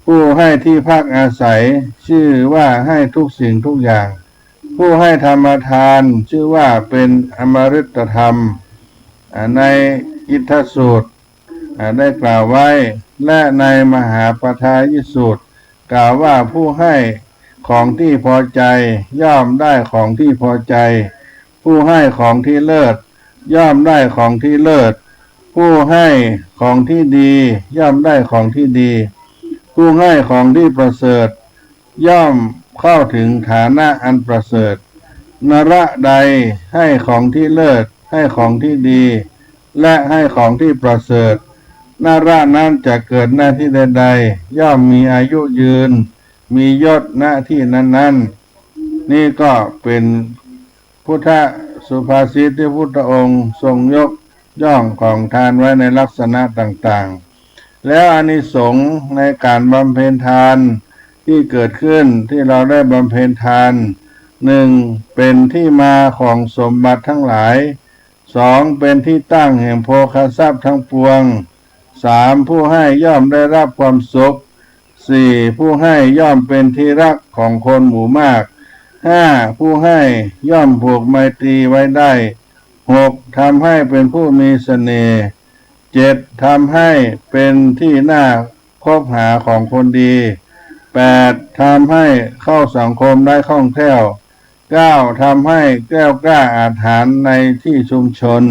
ผู้ให้ที่พักอาศัยชื่อว่าให้ทุกสิ่งทุกอย่างผู้ให้ธรรมทานชื่อว่าเป็นอมฤตธรรมในอิทธสูตรได้กล่าวไว้และในมหาปทายิสูตรกล่าวว่าผู้ให้ของที่พอใจย่อมได้ของที่พอใจผู้ให้ของที่เลิศย่อมได้ของที่เลิศผู้ให้ของที่ดีย่อมได้ของที่ดีผู้ให้ของที่ประเสริฐย่อมเข้าถึงฐานะอันประเสริฐนระใดให้ของที่เลิศให้ของที่ดีและให้ของที่ประเสริฐนระนั้นจะเกิดหน้าที่ใดๆย่อมมีอายุยืนมียศหน้าที่นั้นๆ นี่ก็เป็นพุทธสุภาษิตที่พุทธองค์ทรงยกย่องของทานไว้ในลักษณะต่างๆแล้วอานิสงส์ในการบำเพ็ญทานที่เกิดขึ้นที่เราได้บำเพ็ญทานหนึ่งเป็นที่มาของสมบัติทั้งหลายสองเป็นที่ตั้งแห่งโภคทรัพย์ทั้งปวงสามผู้ให้ย่อมได้รับความสุขสี่ผู้ให้ย่อมเป็นที่รักของคนหมู่มากห้าผู้ให้ย่อมผูกไมตรีไว้ได้หกทำให้เป็นผู้มีเสน่ห์เจ็ดทำให้เป็นที่น่าคบหาของคนดีแปดทำให้เข้าสังคมได้คล่องแคล่วเก้าทำให้แกล้วกล้าอาถรรพ์ในที่ชุมชน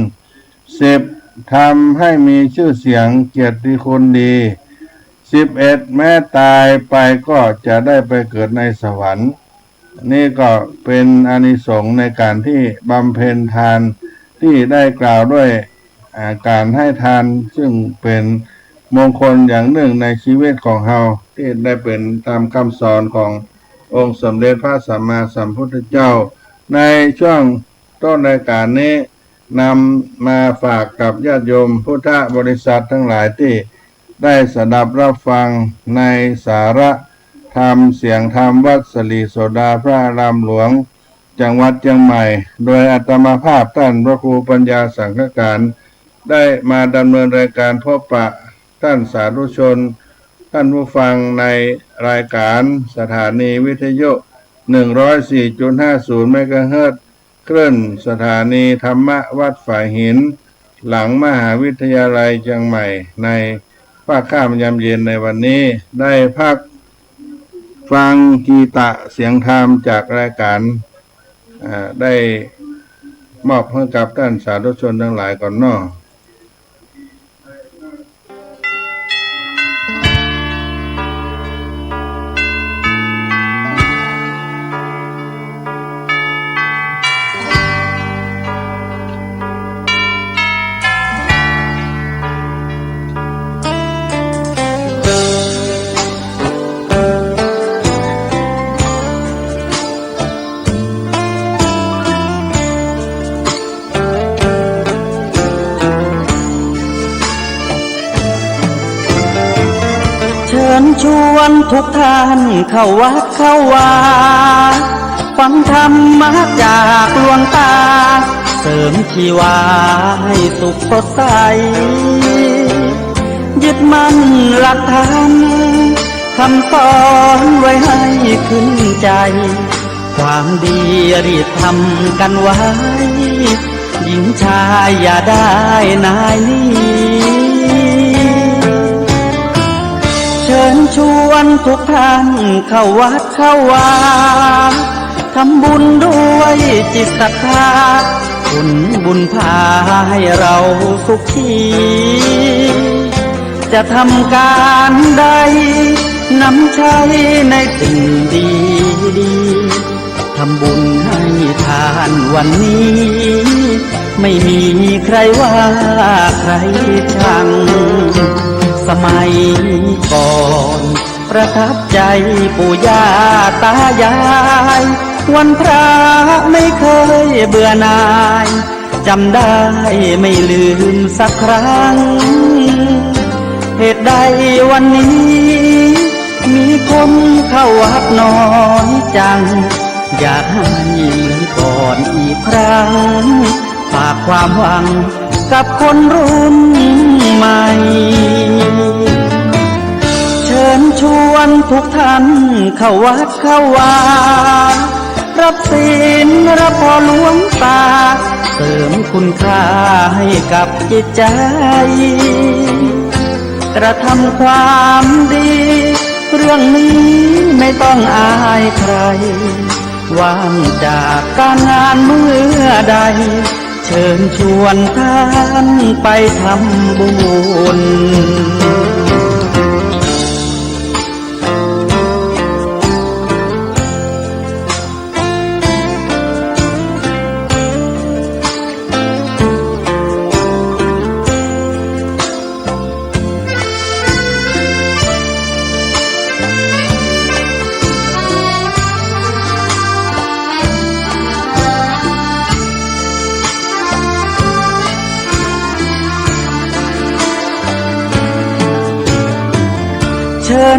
สิบทำให้มีชื่อเสียงเกียรติคุณดี11แม้ตายไปก็จะได้ไปเกิดในสวรรค์นี่ก็เป็นอานิสงส์ในการที่บำเพ็ญทานที่ได้กล่าวด้วยการให้ทานซึ่งเป็นมงคลอย่างหนึ่งในชีวิตของเราที่ได้เป็นตามคำสอนขององค์สมเด็จพระสัมมาสัมพุทธเจ้าในช่วงต้นรายการนี้นำมาฝากกับญาติโยมพุทธบริษัททั้งหลายที่ได้สดับรับฟังในสาระธรรมเสียงธรรมวัดสลีโสดาพระอารามหลวงจังหวัดเชียงใหม่โดยอาตมาภาพท่านพระครูปัญญาสังฆการได้มาดำเนินรายการพบปะท่านสาธุชนท่านผู้ฟังในรายการสถานีวิทยุ 104.50 เมกะเฮิรตซ์คลื่นสถานีธรรมวัดฝ่ายหินหลังมหาวิทยาลัยเชียงใหม่ในภาคค่ำยามเย็นในวันนี้ได้พักฟังกีตะเสียงธรรมจากรายการได้มอบให้กับท่านสาธุชนทั้งหลายก่อนเนาะ ชวนทุกท่านเข้าวัดเข้าวาฟังธรรมะจากหลวงตาเสริมชีวาให้สุขสดใสยึดมั่นหลักธรรมคำสอนไว้ให้ขึ้นใจความดีรีบทำกันไว้หญิงชายอย่าได้นายนี้เชิญชวนทุกท่านเข้าวัดเข้าวาทำบุญด้วยจิตศรัทธาบุญพาให้เราสุขีจะทำการใดนำใช้ในสิ่งดีทำบุญให้ทานวันนี้ไม่มีใครว่าใครชังสมัยก่อนประทับใจปู่ย่าตายายวันพระไม่เคยเบื่อหน่ายจำได้ไม่ลืมสักครั้งเหตุใดวันนี้มีคนเข้าวัดน้อยจังอยากให้ก่อนอีกครั้งฝากความหวังกับคนรุ่นใหม่เชิญชวนทุกท่านเข้าวัดเข้าวารับศีลรับพรหลวงตาเสริมคุณค่าให้กับจิตใจกระทำความดีเรื่องนี้ไม่ต้องอายใครว่างจากการงานเมื่อใดเชิญชวนท่านไปทำบุญ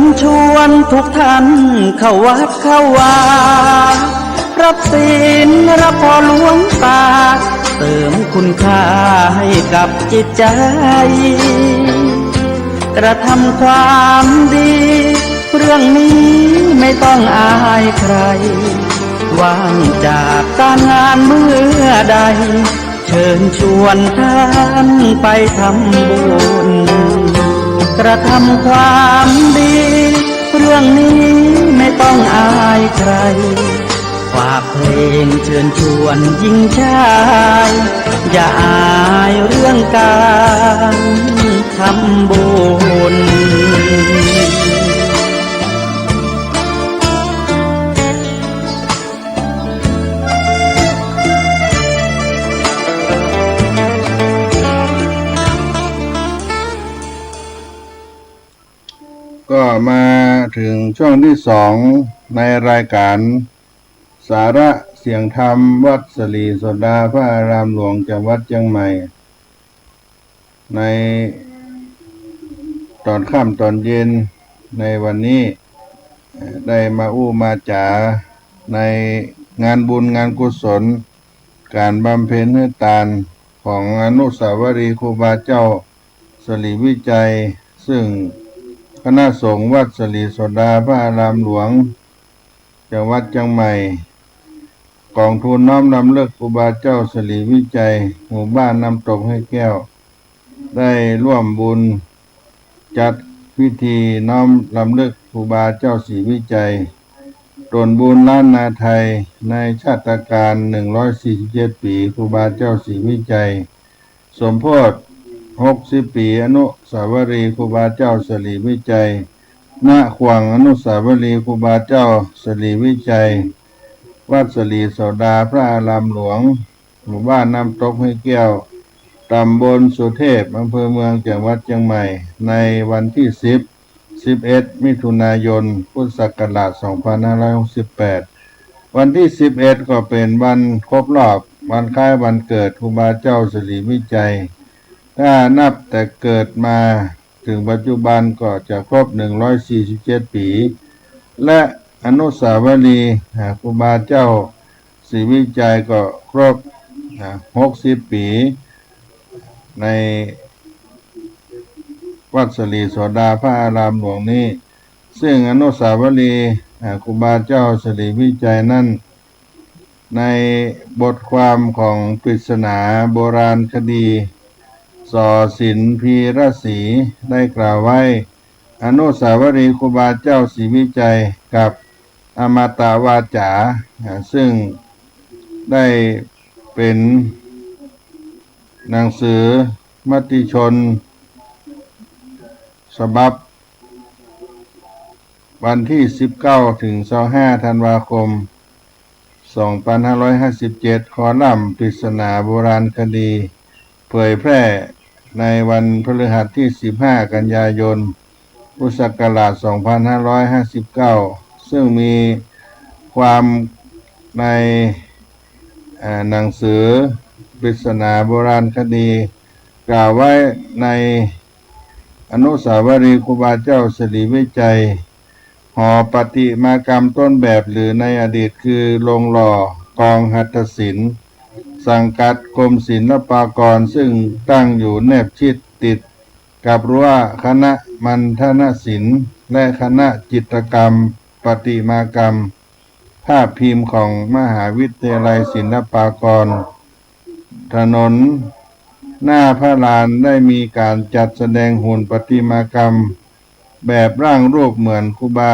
ญชวนทุกท่านเข้าวัดเข้าวารับศีลรับพรหลวงตาเติมคุณค่าให้กับจิตใจกระทำความดีเรื่องนี้ไม่ต้องอายใครว่างจากการงานเมื่อใดเชิญชวนท่านไปทำบุญกระทำความดีเรื่องนี้ไม่ต้องอายใครฝากเพลงเชิญชวนหญิงชายอย่าอายเรื่องการทำบุญก็มาถึงช่วงที่สองในรายการสาระเสียงธรรมวัดสลีโสดาพระอารามหลวงจังหวัดเชียงใหม่ในตอนค่ำตอนเย็นในวันนี้ได้มาอู้มาจ๋าในงานบุญงานกุศลการบำเพ็ญให้ทานของอนุสาวรีย์ครูบาเจ้าสลีวิจัยซึ่งคณะสงฆ์วัดสลีโสดาพระอารามหลวงจังหวัดเชียงใหม่กองทุนน้อมรำลึกครูบาเจ้าสลีวิจัยหมู่บ้านน้ำตกให้แก้วได้ร่วมบุญจัดพิธีน้อมรำลึกครูบาเจ้าศรีวิจัยตนบุญล้านนาไทยในชาติการ147ปีครูบาเจ้าศรีวิจัยสมโพธิ60ปีอนุสาวรีย์ครูบาเจ้าสลีวิจัยณขวางอนุสาวรีย์ครูบาเจ้าสลีวิจัยวัดสลีโสดาพระอารามหลวงหมู่บ้านน้ำตกห้วยแก้วตำบลสุเทพอำเภอเมืองจังหวัดเชียงใหม่ในวันที่11 มิถุนายน พุทธศักราช 2568 วันที่11ก็เป็นวันครบรอบวันคล้ายวันเกิดครูบาเจ้าสลีวิจัยถ้านับแต่เกิดมาถึงปัจจุบันก็จะครบ147ปีและอนุสาวรีย์ครูบาเจ้าศรีวิจัยก็ครบ60ปีในวัดสลีโสดาพระอารามหลวงนี้ซึ่งอนุสาวรีย์ครูบาเจ้าสลีวิจัยนั้นในบทความของปริศนาโบราณคดีสอศิลป์พีระศรีได้กล่าวไว้อนุสาวรีย์ครูบาเจ้าศรีวิจัยกับอมตะวาจาซึ่งได้เป็นหนังสือมติชนฉบับวันที่19ถึง25ธันวาคม2557คอลัมน์ปริศนาโบราณคดีเผยแพร่ในวันพฤหัสที่15กันยายนพุทธศักราช2559ซึ่งมีความในหนังสือปริศนาโบราณคดีกล่าวไว้ในอนุสาวรีย์ครูบาเจ้าสลีวิจัยหอประติมากรรมต้นแบบหรือในอดีตคือโรงหล่อกองหัตถศิลป์สังกัดกรมศิลปากรซึ่งตั้งอยู่แนบชิดติดกับรั้วคณะมัณฑนศิลป์และคณะจิตรกรรมประติมากรรมภาพพิมพ์ของมหาวิทยาลัยศิลปากรถนนหน้าพระลานได้มีการจัดแสดงหุ่นประติมากรรมแบบร่างรูปเหมือนครูบา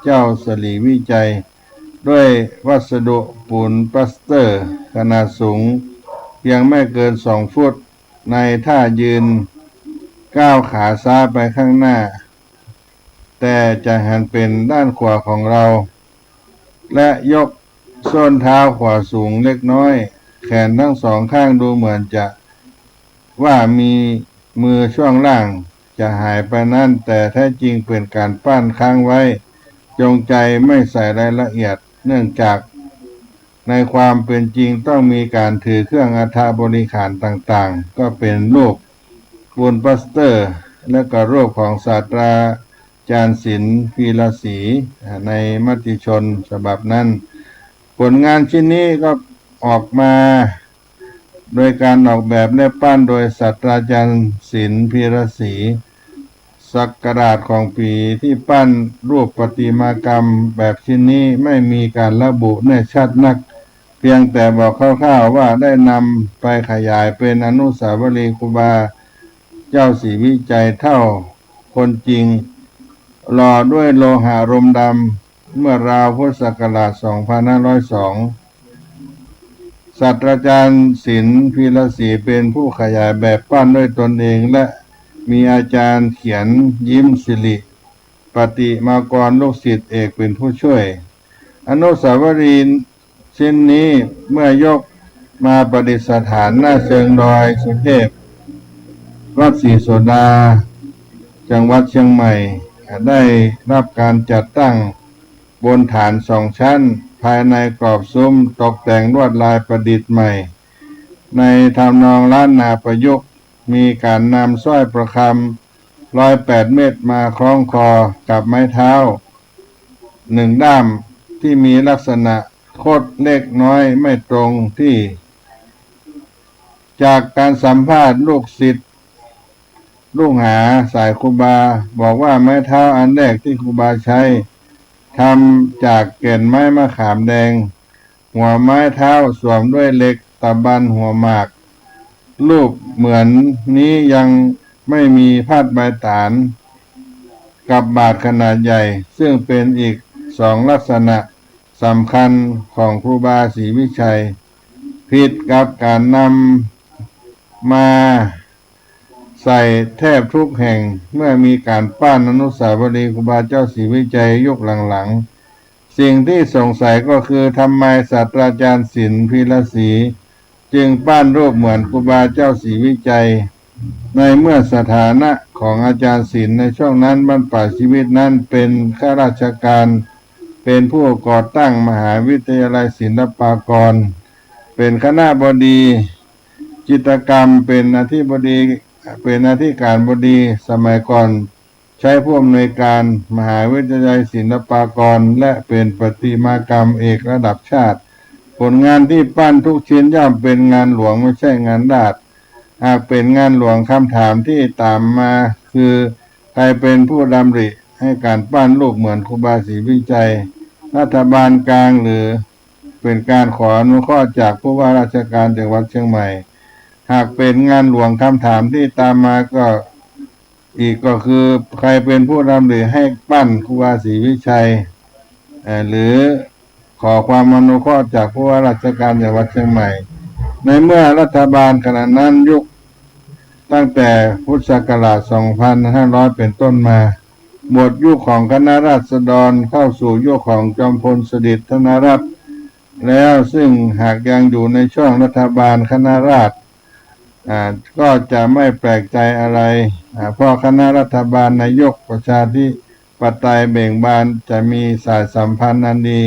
เจ้าสลีวิจัยด้วยวัสดุปูนปลาสเตอร์ขนาดสูงเพียงไม่เกิน2 ฟุตในท่ายืนก้าวขาซ้ายไปข้างหน้าแต่จะหันเป็นด้านขวาของเราและยกส้นเท้าขวาสูงเล็กน้อยแขนทั้งสองข้างดูเหมือนจะว่ามีมือช่วงล่างจะหายไปนั่นแต่แท้จริงเป็นการปั้นค้างไว้จงใจไม่ใส่รายละเอียดเนื่องจากในความเป็นจริงต้องมีการถือเครื่องอัฐบริขารต่างๆก็เป็นรูปปูนปลาสเตอร์และก็รูปของศาสตรา จารย์ศิลป์พีระศรีในมติชนฉบับนั้นผลงานชิ้นนี้ก็ออกมาโดยการออกแบบและปั้นโดยศาสตราจารย์ศิลป์พีระศรีศักราชของปีที่ปั้นรูปประติมากรรมแบบชิ้นนี้ไม่มีการระบุแน่ชัดนักเพียงแต่บอกคร่าวๆว่าได้นำไปขยายเป็นอนุสาวรีย์ครูบาเจ้าศรีวิจัยเท่าคนจริงหล่อด้วยโลหะรมดำเมื่อราวพุทธศักราช 2502 ศาสตราจารย์ศิลป์พีระศรีเป็นผู้ขยายแบบปั้นด้วยตนเองและมีอาจารย์เขียนยิ้มสิริปฏิมากรลูกศิษย์เอกเป็นผู้ช่วยอนุสาวรีย์ชิ้นนี้เมื่อยกมาประดิษฐานหน้าเชิงดอยสุเทพวัดศรีโสดาจังหวัดเชียงใหม่ได้รับการจัดตั้งบนฐานสองชั้นภายในกรอบซุ้มตกแต่งลวดลายประดิษฐ์ใหม่ในทำนองล้านนาประยุกต์มีการนำสร้อยประคำ108 เม็ดมาคล้องคอกับไม้เท้า1 ด้ามที่มีลักษณะโคตรเล็กน้อยไม่ตรงที่จากการสัมภาษณ์ลูกศิษย์ลูกหาสายครูบาบอกว่าไม้เท้าอันแรกที่ครูบาใช้ทำจากแก่นไม้มะขามแดงหัวไม้เท้าสวมด้วยเหล็กตะบันหัวหมากรูปเหมือนนี้ยังไม่มีพาดใบตาลกับบาทขนาดใหญ่ซึ่งเป็นอีก2 ลักษณะสำคัญของครูบาศรีวิชัยผิดกับการนำมาใส่แทบทุกแห่งเมื่อมีการปั้นอนุสาวรีย์ครูบาเจ้าศรีวิจัยยุคหลังๆสิ่งที่สงสัยก็คือทำไมศาสตราจารย์ศิลป์พีระศรีจึงปั้นรูปเหมือนครูบาเจ้าศรีวิจัยในเมื่อสถานะของอาจารย์ศิลป์ในช่วงนั้นบรรพชีวิตนั้นเป็นข้าราชการเป็นผู้ก่อตั้งมหาวิทยาลัยศิลปากรเป็นคณบดีจิตรกรรมเป็นอธิการบดีสมัยก่อนใช้ผู้อำนวยการมหาวิทยาลัยศิลปากรและเป็นประติมากรรมเอกระดับชาติผลงานที่ปั้นทุกชิ้นย่อมเป็นงานหลวงไม่ใช่งานราษฎร์หากเป็นงานหลวงคำถามที่ตามมาคือใครเป็นผู้ดำริให้การปั้นรูปเหมือนครูบาศรีวิจัยรัฐบาลกลางหรือเป็นการขออนุเคราะห์จากผู้ว่าราชการจังหวัดเชียงใหม่หากเป็นงานหลวงคำถามที่ตามมาก็คือใครเป็นผู้ดำริให้ปั้นครูบาศรีวิชัยหรือขอความอนุเคราะห์จากผู้ว่าราชการจังหวัดเชียงใหม่ในเมื่อรัฐบาลขณะนั้นยุคตั้งแต่พุทธศักราช 2500 เป็นต้นมาหมดยุคของคณะราษฎรเข้าสู่ยุคของจอมพลสฤษดิ์ธนรัตน์แล้วซึ่งหากยังอยู่ในช่วงรัฐบาลคณะราษฎรก็จะไม่แปลกใจอะไรเพราะคณะรัฐบาลนายกประชาธิปไตยเบ่งบานจะมีสายสัมพันธ์อันดี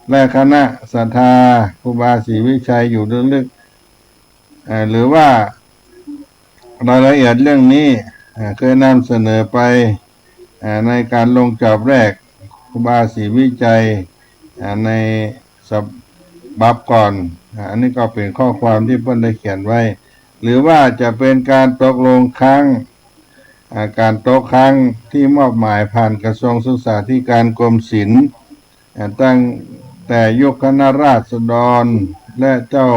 และคณะศรัทธาครูบาศรีวิชัยอยู่ลึกๆหรือว่ารายละเอียดเรื่องนี้เคยนำเสนอไปในการลงจอบแรกครูบาศรีวิจัยในฉบับก่อนอันนี้ก็เป็นข้อความที่เพิ่นได้เขียนไว้หรือว่าจะเป็นการตกลงการโต๊ะครั้งที่มอบหมายผ่านกระทรวงศึกษาธิการกรมศิลป์ตั้งแต่ยุคคณะราษฎรและเจ้า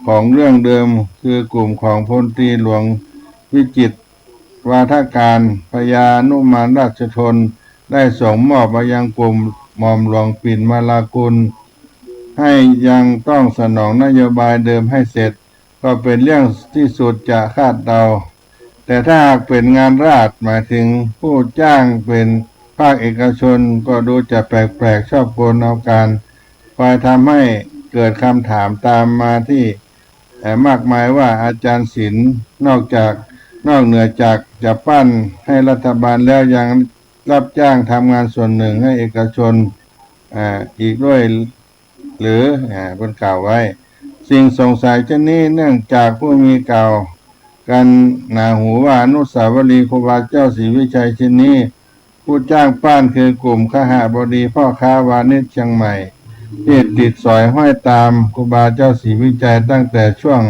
ของเรื่องเดิมคือกลุ่มของพลตรีหลวงวิจิตรวาทการพญานุมานราชชนได้ส่งมอบไปยังกลุ่มหม่อมหลวงปิ่นมาลากุลให้ยังต้องสนองนโยบายเดิมให้เสร็จก็เป็นเรื่องที่สุดจะคาดเดาแต่ถ้าหากเป็นงานราษฎรหมายถึงผู้จ้างเป็นภาคเอกชนก็ดูจะแปลกๆชอบโกงเอาการคอยทำให้เกิดคำถามตามมาที่มากมายว่าอาจารย์ศิลป์นอกเหนือจากจะปั้นให้รัฐบาลแล้วยังรับจ้างทำงานส่วนหนึ่งให้เอกชนอีกด้วยหรือเพิ่นกล่าวไว้สิ่งสงสัยเช่นนี้เนื่องจากผู้มีกล่าวกันหนาหูว่าอนุสาวรีย์ครูบาเจ้าศรีวิชัยชิ้นนี้ค ผู้จ้างป้านคือกลุ่มขหบดีพ่อค้าวานิชเชียงใหม่ที่ติดสอยห้อยตามครูบาเจ้าศรีวิจัยตั้งแต่ช่วง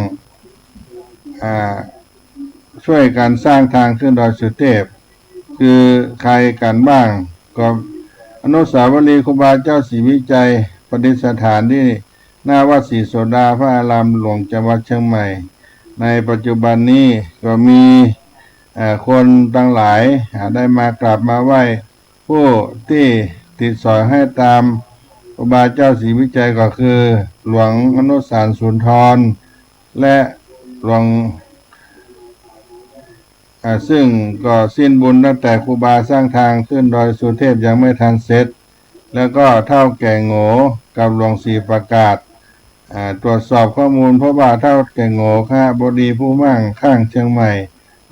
ช่วยการสร้างทางขึ้นดอยสุเทพคือใครกันบ้างก็อนุสาวรีย์ครูบาเจ้าศรีวิจัยประดิษฐานที่หน้าวัดศรีโสดาพระอารามหลวงจังหวัดเชียงใหม่ในปัจจุบันนี้ก็มีคนตั้งหลายได้มากราบมาไหว้ผู้ที่ติดสอยให้ตามครูบาเจ้าศรีวิจัยก็คือหลวงอนุสารสุนทรและหลวงซึ่งก็สิ้นบุญตั้งแต่ครูบาสร้างทางขึ้นดอยสุเทพยังไม่ทันเสร็จแล้วก็เท่าแก่โง่กับหลวงศรีประกาศตรวจสอบข้อมูลเพราะว่าเท่าแก่โง่ข้าบดีผู้มั่งข้างเชียงใหม่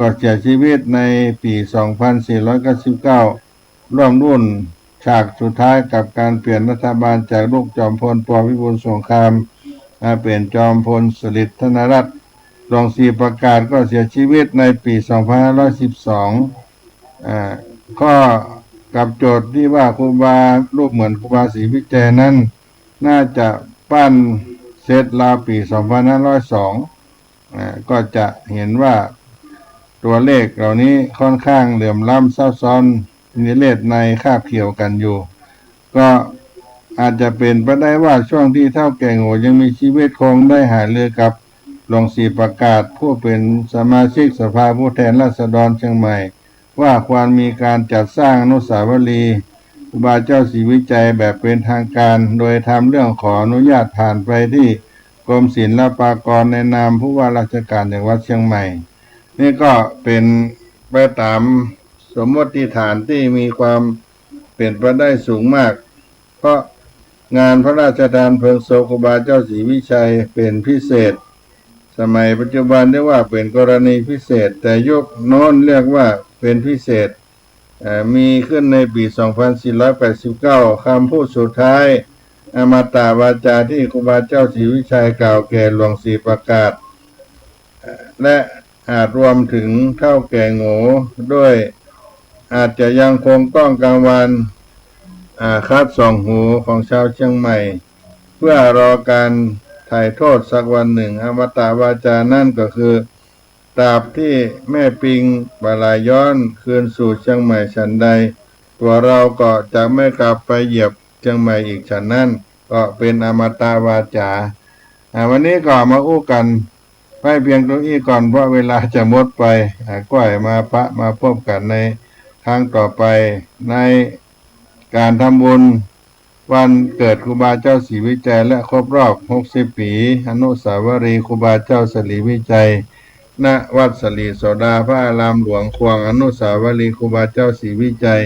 ก็เสียชีวิตในปี 2499 ร่วมรุ่นฉากสุดท้ายกับการเปลี่ยนรัฐบาลจากลูกจอมพลปพิบูลสงครามมาเปลี่ยนจอมพลสฤษดิ์ธนรัตน์หลวงศรีประกาศก็เสียชีวิตในปี 2512ข้อกับโจทย์ที่ว่าครูบารูปเหมือนครูบาศรีวิจัยนั้นน่าจะปั้นเสร็จราวปี 2502ก็จะเห็นว่าตัวเลขเหล่านี้ค่อนข้างเหลื่อมล้ำซับซ้อนนิเลศในคาบเกี่ยวกันอยู่ก็อาจจะเป็นไปได้ว่าช่วงที่เท่าแก่โง่ยังมีชีวิตคงได้หารือกับหลวงศรีประกาศผู้เป็นสมาชิกสภาผู้แทนราษฎรเชียงใหม่ว่าควรมีการจัดสร้างอนุสาวรีย์ครูบาเจ้าศรีวิจัยแบบเป็นทางการโดยทำเรื่องขออนุญาตผ่านไปที่กรมศิลปากรในนามผู้ว่าราชการจังหวัดเชียงใหม่นี่ก็เป็นไปตามสมมติฐานที่มีความเป็นไปได้สูงมากเพราะงานพระราชทานเพลิงศพครูบาเจ้าศรีวิชัยเป็นพิเศษสมัยปัจจุบันเรียกว่าเป็นกรณีพิเศษแต่ยุคโน้นเรียกว่าเป็นพิเศษมีขึ้นในปี 2489 คำพูดสุดท้ายอมตะวาจาที่ครูบาเจ้าศรีวิชัยกล่าวแก่หลวงศรีประกาศและอาจรวมถึงเท่าแก่โง่ด้วยอาจจะยังคงต้องกลางวันคัดส่องหูของชาวเชียงใหม่เพื่อรอการถ่ายโทษสักวันหนึ่งอมตะวาจานั่นก็คือตราบที่แม่ปิงบาลายย้อนคืนสู่เชียงใหม่ฉันใดตัวเราก็จะไม่กลับไปเหยียบเชียงใหม่อีกฉันนั้นก็เป็นอมตะวาจาวันนี้ก็มาอู้กันไปเพียงตรงนี้ก่อนเพราะเวลาจะหมดไปก้อยมาพบกันในครั้งต่อไปในการทำบุญวันเกิดครูบาเจ้าศรีวิจัยและครบรอบ60 ปีอนุสาวรีย์ครูบาเจ้าศรีวิจัยณวัดศรีโสดาพระอารามหลวงควงอนุสาวรีย์ครูบาเจ้าศรีวิจัย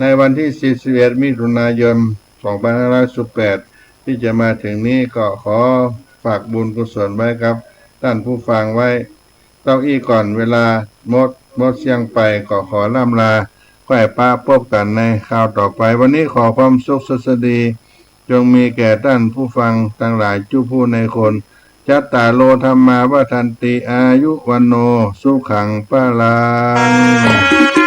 ในวันที่41 มิถุนายน 2518ที่จะมาถึงนี้ก็ขอฝากบุญกุศลไว้ครับท่านผู้ฟังไว้ต้องอี้ก่อนเวลาหมดเสียงไปก็ขอล่ำลาค่อยป้าพบกันในคราวต่อไปวันนี้ขอความสุขสวัสดีจงมีแก่ท่านผู้ฟังทั้งหลายจุผู้ในคนจัตตาโลธรรมาวัฏันติอายุวันโนสุขังปะลัง